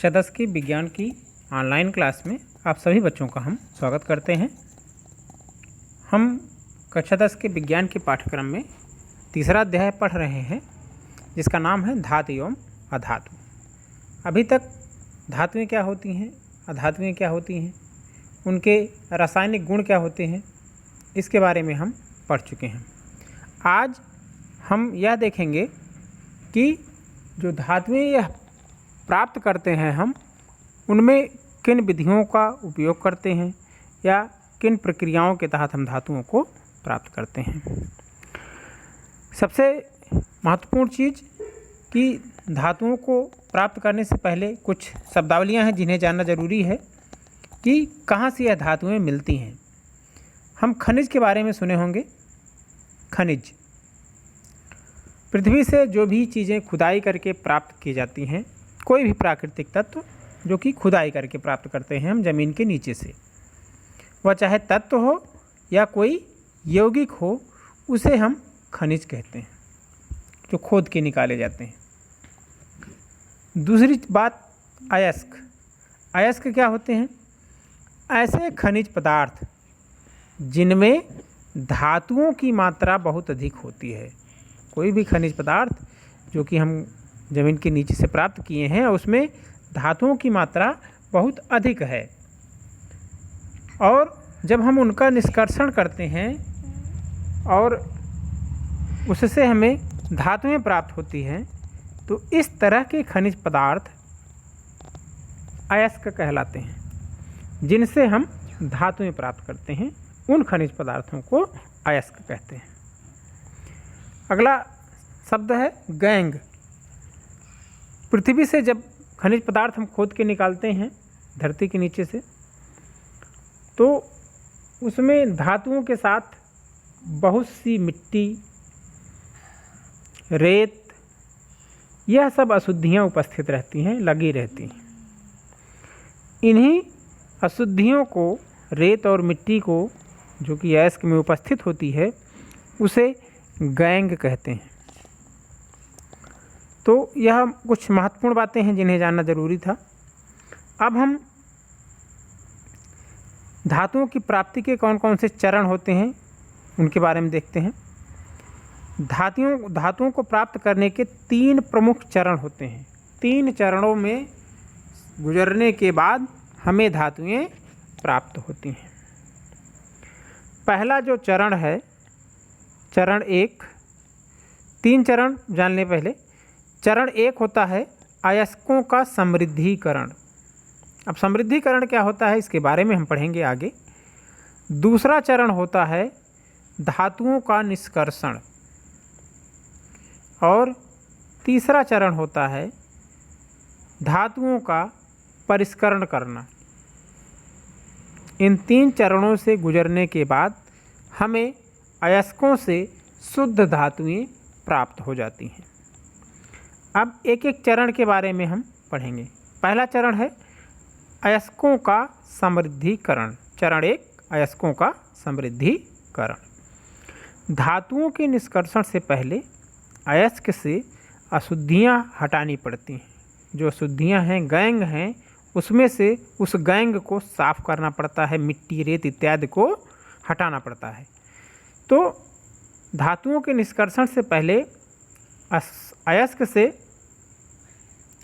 कक्षा 10 की विज्ञान की ऑनलाइन क्लास में आप सभी बच्चों का हम स्वागत करते हैं। हम कक्षा 10 के विज्ञान के पाठ्यक्रम में तीसरा अध्याय पढ़ रहे हैं जिसका नाम है धातु एवं अधातु। अभी तक धातुएं क्या होती हैं, अधातुएं क्या होती हैं, उनके रासायनिक गुण क्या होते हैं, इसके बारे में हम पढ़ चुके हैं। आज हम यह देखेंगे कि जो धातुएं यह प्राप्त करते हैं हम उनमें किन विधियों का उपयोग करते हैं या किन प्रक्रियाओं के तहत हम धातुओं को प्राप्त करते हैं। सबसे महत्वपूर्ण चीज़ कि धातुओं को प्राप्त करने से पहले कुछ शब्दावलियां हैं जिन्हें जानना ज़रूरी है कि कहाँ से यह धातुएं मिलती हैं। हम खनिज के बारे में सुने होंगे। खनिज पृथ्वी से जो भी चीज़ें खुदाई करके प्राप्त की जाती हैं, कोई भी प्राकृतिक तत्व जो कि खुदाई करके प्राप्त करते हैं हम ज़मीन के नीचे से, वह चाहे तत्व हो या कोई यौगिक हो, उसे हम खनिज कहते हैं जो खोद के निकाले जाते हैं। दूसरी बात अयस्क। अयस्क क्या होते हैं? ऐसे खनिज पदार्थ जिनमें धातुओं की मात्रा बहुत अधिक होती है। कोई भी खनिज पदार्थ जो कि हम ज़मीन के नीचे से प्राप्त किए हैं उसमें धातुओं की मात्रा बहुत अधिक है, और जब हम उनका निष्कर्षण करते हैं और उससे हमें धातुएं प्राप्त होती हैं तो इस तरह के खनिज पदार्थ अयस्क कहलाते हैं, जिनसे हम धातुएं प्राप्त करते हैं। उन खनिज पदार्थों को अयस्क कहते हैं। अगला शब्द है गैंग। पृथ्वी से जब खनिज पदार्थ हम खोद के निकालते हैं धरती के नीचे से, तो उसमें धातुओं के साथ बहुत सी मिट्टी, रेत, यह सब अशुद्धियाँ उपस्थित रहती हैं, लगी रहती हैं। इन्हीं अशुद्धियों को, रेत और मिट्टी को, जो कि अयस्क में उपस्थित होती है, उसे गैंग कहते हैं। तो यह कुछ महत्वपूर्ण बातें हैं जिन्हें जानना ज़रूरी था। अब हम धातुओं की प्राप्ति के कौन कौन से चरण होते हैं उनके बारे में देखते हैं। धातुओं को प्राप्त करने के 3 प्रमुख चरण होते हैं। 3 चरणों में गुजरने के बाद हमें धातुएं प्राप्त होती हैं। पहला जो चरण है, चरण 1। 3 चरण जान लें पहले। चरण 1 होता है अयस्कों का समृद्धिकरण। अब समृद्धिकरण क्या होता है इसके बारे में हम पढ़ेंगे आगे। दूसरा चरण होता है धातुओं का निष्कर्षण, और तीसरा चरण होता है धातुओं का परिष्करण करना। इन 3 चरणों से गुजरने के बाद हमें अयस्कों से शुद्ध धातुएं प्राप्त हो जाती हैं। अब एक एक चरण के बारे में हम पढ़ेंगे। पहला चरण है अयस्कों का समृद्धिकरण। चरण 1 अयस्कों का समृद्धिकरण। धातुओं के निष्कर्षण से पहले अयस्क से अशुद्धियां हटानी पड़ती हैं। जो अशुद्धियां हैं, गैंग हैं, उसमें से उस गैंग को साफ करना पड़ता है, मिट्टी, रेत इत्यादि को हटाना पड़ता है। तो धातुओं के निष्कर्षण से पहले अयस्क से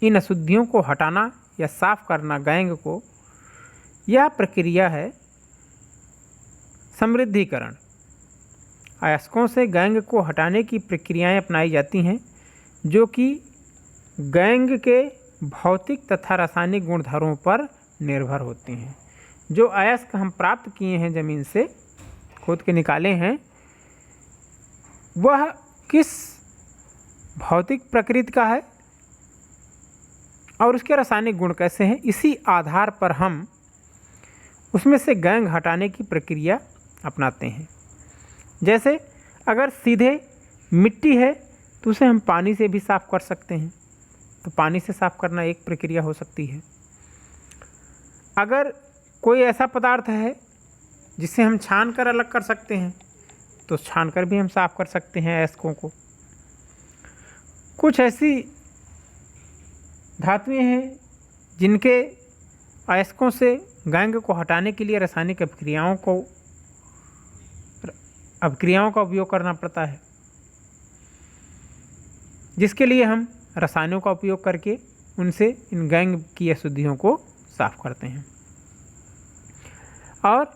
इन अशुद्धियों को हटाना या साफ करना गैंग को, यह प्रक्रिया है समृद्धिकरण। अयस्कों से गैंग को हटाने की प्रक्रियाएं अपनाई जाती हैं जो कि गैंग के भौतिक तथा रासायनिक गुणधर्मों पर निर्भर होती हैं। जो अयस्क हम प्राप्त किए हैं, ज़मीन से खोद के निकाले हैं, वह किस भौतिक प्रकृति का है और उसके रासायनिक गुण कैसे हैं, इसी आधार पर हम उसमें से गैंग हटाने की प्रक्रिया अपनाते हैं। जैसे अगर सीधे मिट्टी है तो उसे हम पानी से भी साफ़ कर सकते हैं, तो पानी से साफ़ करना एक प्रक्रिया हो सकती है। अगर कोई ऐसा पदार्थ है जिसे हम छान कर अलग कर सकते हैं, तो छान कर भी हम साफ़ कर सकते हैं अयस्कों को। कुछ ऐसी धातुएं हैं जिनके अयस्कों से गैंग को हटाने के लिए रासायनिक अभिक्रियाओं का उपयोग करना पड़ता है, जिसके लिए हम रसायनों का उपयोग करके उनसे इन गैंग की अशुद्धियों को साफ करते हैं। और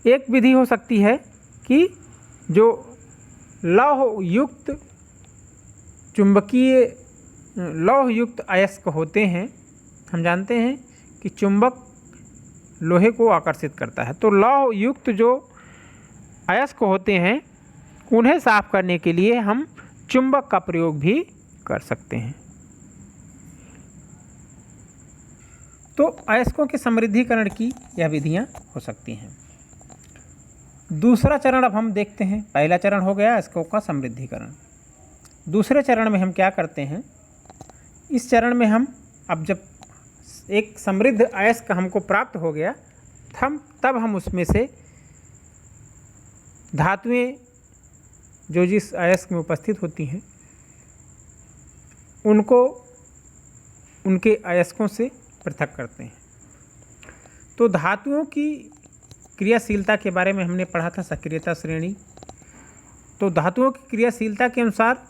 एक विधि हो सकती है कि जो लौह युक्त अयस्क होते हैं, हम जानते हैं कि चुंबक लोहे को आकर्षित करता है, तो लौह युक्त जो अयस्क होते हैं उन्हें साफ करने के लिए हम चुंबक का प्रयोग भी कर सकते हैं। तो अयस्कों के समृद्धिकरण की यह विधियां हो सकती हैं। दूसरा चरण अब हम देखते हैं। पहला चरण हो गया अयस्कों का समृद्धिकरण। दूसरे चरण में हम क्या करते हैं, इस चरण में हम अब जब एक समृद्ध अयस्क हमको प्राप्त हो गया तब हम उसमें से धातुएं जो जिस अयस्क में उपस्थित होती हैं उनको उनके अयस्कों से पृथक करते हैं। तो धातुओं की क्रियाशीलता के बारे में हमने पढ़ा था, सक्रियता श्रेणी। तो धातुओं की क्रियाशीलता के अनुसार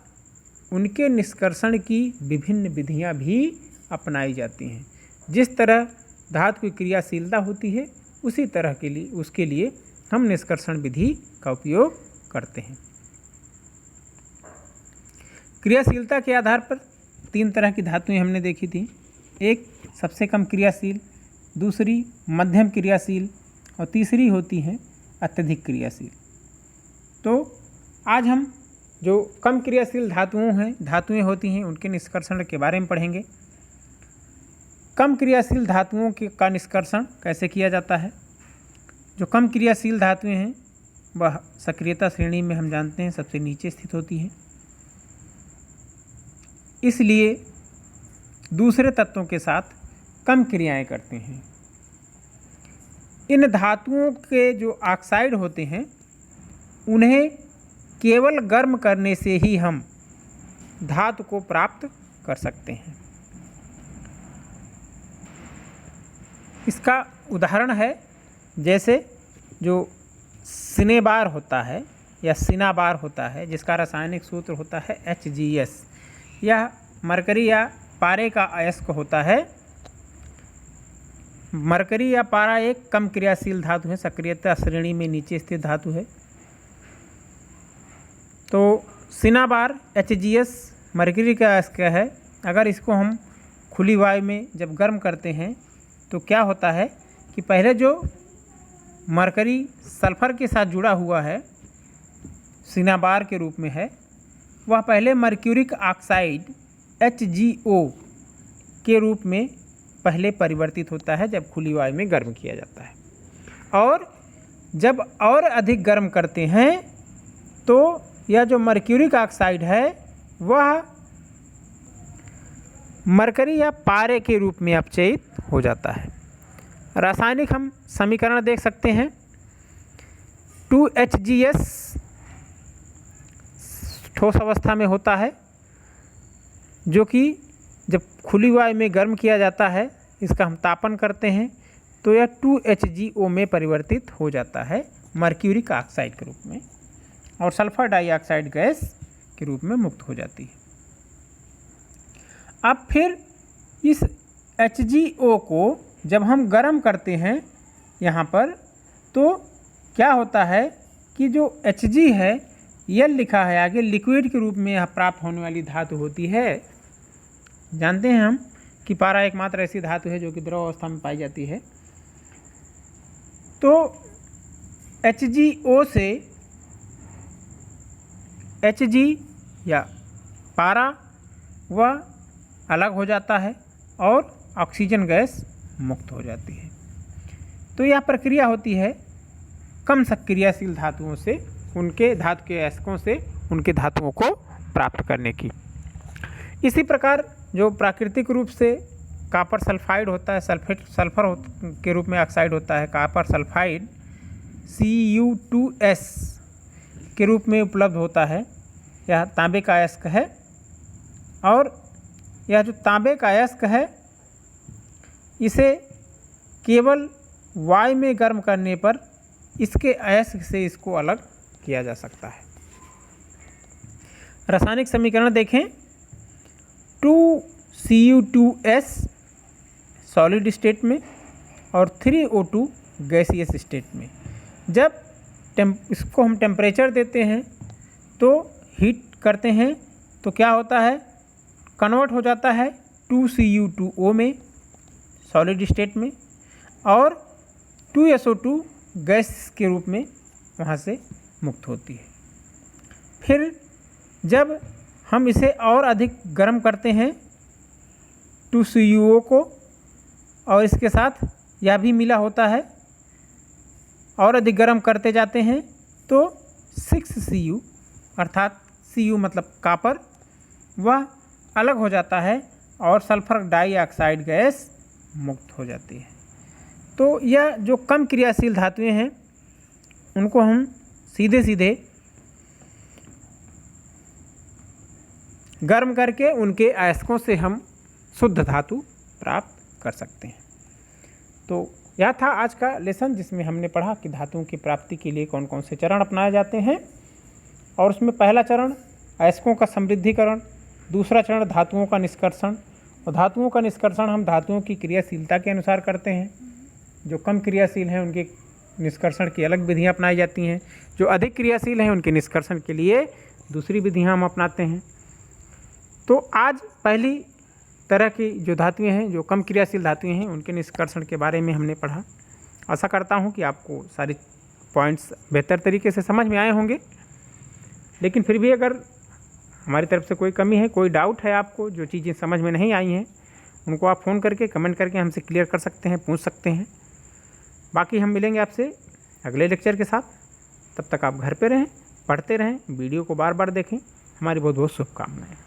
उनके निष्कर्षण की विभिन्न विधियां भी अपनाई जाती हैं। जिस तरह धातु की क्रियाशीलता होती है उसी तरह के लिए उसके लिए हम निष्कर्षण विधि का उपयोग करते हैं। क्रियाशीलता के आधार पर 3 तरह की धातुएं हमने देखी थी। एक सबसे कम क्रियाशील, दूसरी मध्यम क्रियाशील और तीसरी होती है अत्यधिक क्रियाशील। तो आज हम जो कम क्रियाशील धातुएं होती हैं उनके निष्कर्षण के बारे में पढ़ेंगे। कम क्रियाशील धातुओं का निष्कर्षण कैसे किया जाता है। जो कम क्रियाशील धातुएं हैं वह सक्रियता श्रेणी में हम जानते हैं सबसे नीचे स्थित होती हैं, इसलिए दूसरे तत्वों के साथ कम क्रियाएं करते हैं। इन धातुओं के जो ऑक्साइड होते हैं उन्हें केवल गर्म करने से ही हम धातु को प्राप्त कर सकते हैं। इसका उदाहरण है जैसे जो सिनेबार होता है या सिनाबार होता है, जिसका रासायनिक सूत्र होता है HgS। यह मरकरी या पारे का अयस्क होता है। मरकरी या पारा एक कम क्रियाशील धातु है, सक्रियता श्रेणी में नीचे स्थित धातु है। तो सिनाबार HgS मरकरी का अयस्क है। अगर इसको हम खुली वायु में जब गर्म करते हैं तो क्या होता है कि पहले जो मरकरी सल्फर के साथ जुड़ा हुआ है सिनाबार के रूप में है, वह पहले मर्क्यूरिक ऑक्साइड HgO के रूप में पहले परिवर्तित होता है जब खुली वायु में गर्म किया जाता है। और जब और अधिक गर्म करते हैं तो यह जो मर्क्यूरिक ऑक्साइड है वह मरकरी या पारे के रूप में अपचयित हो जाता है। रासायनिक हम समीकरण देख सकते हैं। 2HgS ठोस अवस्था में होता है, जो कि जब खुली वायु में गर्म किया जाता है, इसका हम तापन करते हैं तो यह 2HgO में परिवर्तित हो जाता है मर्क्यूरिक ऑक्साइड के रूप में, और सल्फर डाइऑक्साइड गैस के रूप में मुक्त हो जाती है। अब फिर इस HgO को जब हम गर्म करते हैं यहाँ पर, तो क्या होता है कि जो Hg है यह लिखा है आगे लिक्विड के रूप में यह प्राप्त होने वाली धातु होती है। जानते हैं हम कि पारा एकमात्र ऐसी धातु है जो कि द्रव अवस्था में पाई जाती है। तो HgO से Hg या पारा वह अलग हो जाता है और ऑक्सीजन गैस मुक्त हो जाती है। तो यह प्रक्रिया होती है कम सक्रियशील धातुओं से उनके धातु के अयस्कों से उनके धातुओं को प्राप्त करने की। इसी प्रकार जो प्राकृतिक रूप से कॉपर सल्फाइड होता है, सल्फर के रूप में ऑक्साइड होता है, कॉपर सल्फाइड Cu2S के रूप में उपलब्ध होता है। यह तांबे का अयस्क है, और यह जो तांबे का अयस्क है इसे केवल वायु में गर्म करने पर इसके अयस्क से इसको अलग किया जा सकता है। रासायनिक समीकरण देखें, 2Cu2S सॉलिड स्टेट में और 3O2 गैसियस स्टेट में। जब इसको हम टेम्परेचर देते हैं तो हीट करते हैं तो क्या होता है, कन्वर्ट हो जाता है 2Cu2O में सॉलिड स्टेट में और 2SO2 गैस के रूप में वहाँ से मुक्त होती है। फिर जब हम इसे और अधिक गर्म करते हैं 2CuO को, और इसके साथ यह भी मिला होता है, और अधिक गर्म करते जाते हैं तो 6Cu अर्थात Cu मतलब कापर, वह अलग हो जाता है और सल्फर डाइऑक्साइड गैस मुक्त हो जाती है। तो यह जो कम क्रियाशील धातुएं हैं उनको हम सीधे सीधे गर्म करके उनके अयस्कों से हम शुद्ध धातु प्राप्त कर सकते हैं। तो यह था आज का लेसन, जिसमें हमने पढ़ा कि धातुओं की प्राप्ति के लिए कौन कौन से चरण अपनाए जाते हैं। और उसमें पहला चरण अयस्कों का समृद्धिकरण, दूसरा चरण धातुओं का निष्कर्षण। और धातुओं का निष्कर्षण हम धातुओं की क्रियाशीलता के अनुसार करते हैं। जो कम क्रियाशील हैं उनके निष्कर्षण की अलग विधियाँ अपनाई जाती हैं, जो अधिक क्रियाशील हैं उनके निष्कर्षण के लिए दूसरी विधियाँ हम अपनाते हैं। तो आज पहली तरह की जो धातुएं हैं, जो कम क्रियाशील धातुएं हैं, उनके निष्कर्षण के बारे में हमने पढ़ा। आशा करता हूं कि आपको सारे पॉइंट्स बेहतर तरीके से समझ में आए होंगे। लेकिन फिर भी अगर हमारी तरफ से कोई कमी है, कोई डाउट है आपको, जो चीज़ें समझ में नहीं आई हैं, उनको आप फ़ोन करके कमेंट करके हमसे क्लियर कर सकते हैं, पूछ सकते हैं। बाकी हम मिलेंगे आपसे अगले लेक्चर के साथ। तब तक आप घर पे रहें, पढ़ते रहें, वीडियो को बार बार देखें। हमारी बहुत बहुत शुभकामनाएँ।